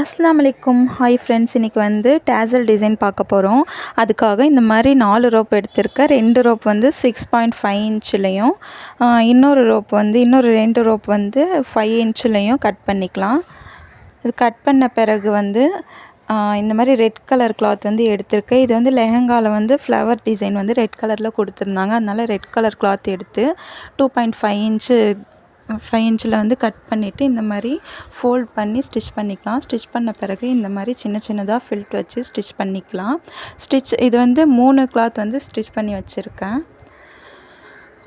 அஸ்ஸலாமு அலைக்கும். Hi friends, இன்றைக்கி வந்து டேசல் டிசைன் பார்க்க போகிறோம். அதுக்காக இந்த மாதிரி 4 ரோப் எடுத்திருக்கேன். 2 ரோப் வந்து 6.5 இன்ச்லேயும் இன்னொரு 2 ரோப் வந்து 5 இன்ச்லேயும் கட் பண்ணிக்கலாம். இது கட் பண்ண பிறகு வந்து இந்த மாதிரி ரெட் கலர் கிளாத் வந்து எடுத்திருக்கேன். இது வந்து லெஹங்காவில் வந்து ஃப்ளவர் டிசைன் வந்து ரெட் கலரில் கொடுத்துருந்தாங்க. அதனால் ரெட் கலர் கிளாத் எடுத்து 2.5 இன்ச்சில் வந்து கட் பண்ணிவிட்டு இந்த மாதிரி ஃபோல்ட் பண்ணி ஸ்டிச் பண்ணிக்கலாம். ஸ்டிச் பண்ண பிறகு இந்த மாதிரி சின்ன சின்னதாக ஃபில்ட் வச்சு ஸ்டிச் பண்ணிக்கலாம். இது வந்து 3 கிளாத் வந்து ஸ்டிச் பண்ணி வச்சுருக்கேன்.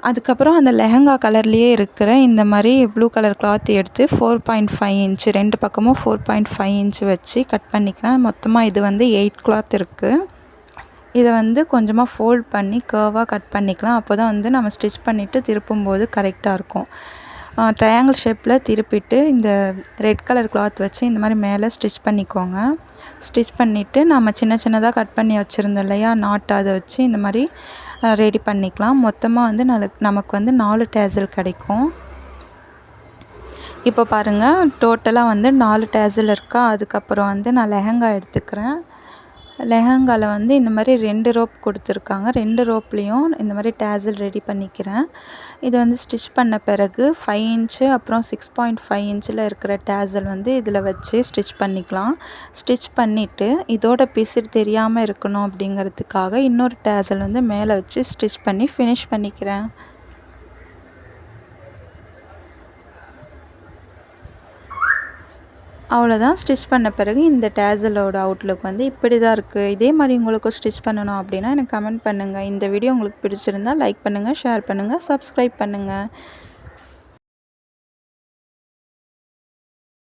அதுக்கப்புறம் அந்த லெஹங்கா கலர்லேயே இருக்கிற இந்த மாதிரி ப்ளூ கலர் கிளாத் எடுத்து 4.5 இன்ச்சு 2 பக்கமும் 4.5 இன்ச்சு வச்சு கட் பண்ணிக்கலாம். மொத்தமாக இது வந்து 8 கிளாத் இருக்குது. இதை வந்து கொஞ்சமாக ஃபோல்ட் பண்ணி கர்வாக கட் பண்ணிக்கலாம். அப்போ தான் வந்து நம்ம ஸ்டிச் பண்ணிவிட்டு திருப்பும்போது கரெக்டாக இருக்கும். ட்ரையாங்கிள் ஷேப்பில் திருப்பிட்டு இந்த ரெட் கலர் கிளாத் வச்சு இந்த மாதிரி மேலே ஸ்டிச் பண்ணிக்கோங்க. ஸ்டிச் பண்ணிவிட்டு நம்ம சின்ன சின்னதாக கட் பண்ணி வச்சுருந்தோம் இல்லையா நாட், அதை வச்சு இந்த மாதிரி ரெடி பண்ணிக்கலாம். மொத்தமாக வந்து நமக்கு வந்து 4 டேசல் கிடைக்கும். இப்போ பாருங்கள், டோட்டலாக வந்து 4 டேசல் இருக்கா. அதுக்கப்புறம் வந்து நான் லெஹங்கா எடுத்துக்கிறேன். லெஹங்காவில் வந்து இந்த மாதிரி 2 ரோப் கொடுத்துருக்காங்க. 2 ரோப்லேயும் இந்த மாதிரி டேசல் ரெடி பண்ணிக்கிறேன். இதை வந்து ஸ்டிச் பண்ண பிறகு 5 இன்ச்சு அப்புறம் 6.5 இன்ச்சில் இருக்கிற டேசல் வந்து இதில் வச்சு ஸ்டிச் பண்ணிக்கலாம். ஸ்டிச் பண்ணிவிட்டு இதோட பிசிறு தெரியாமல் இருக்கணும் அப்படிங்கிறதுக்காக இன்னொரு டேசல் வந்து மேலே வச்சு ஸ்டிச் பண்ணி ஃபினிஷ் பண்ணிக்கிறேன். அவ்வளோதான். ஸ்டிச் பண்ண பிறகு இந்த டேசலோட அவுட்லுக் வந்து இப்படி தான் இருக்குது. இதே மாதிரி உங்களுக்கும் ஸ்டிச் பண்ணணும் அப்படின்னா எனக்கு கமெண்ட் பண்ணுங்கள். இந்த வீடியோ உங்களுக்கு பிடிச்சிருந்தால் லைக் பண்ணுங்கள், ஷேர் பண்ணுங்கள், சப்ஸ்கிரைப் பண்ணுங்கள்.